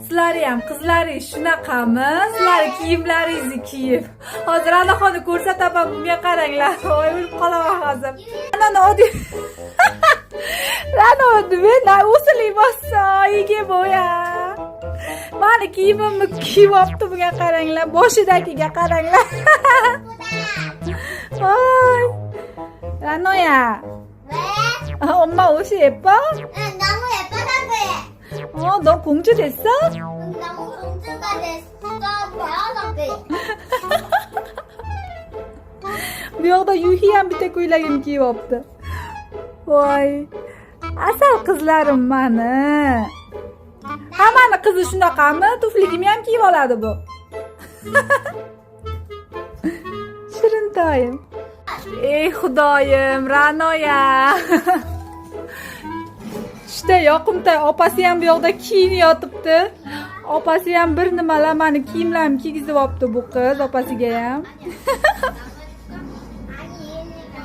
Sizlar ham qizlaringiz shunaqami? Sizlar kiyimlaringizni kiyib. Hozir anaxonni ko'rsataman, bunga qaranglar. Voy, o'lib qolaman hozir. Ana oddiy. Lan oddiy, na usuli bossa, yige boya. Mani kiyimimni kiyib olibdi, bunga qaranglar. Boshidagiga qaranglar. Voy. Ranoya. 엄마 옷이 예뻐? 너무 예쁘다고 해. 너 공주 됐어? 너무 공주가 됐어. 배워서 그래. Bu yoqda Yuhi ham bitta ko'ylagim kiyib olibdi. Voy. Asal qizlarim mani. Hammani qizi shunaqami? Tufligimni ham kiyib oladi bu. Shirintoyim. Ey xudoyim, Ranoya. Tushda yoqimtoy opasi ham bu yoqda kiyinib yotibdi. Opasi ham bir nimalar mani kiyimlarimni kiygizib olibdi bu qiz, opasiga ham.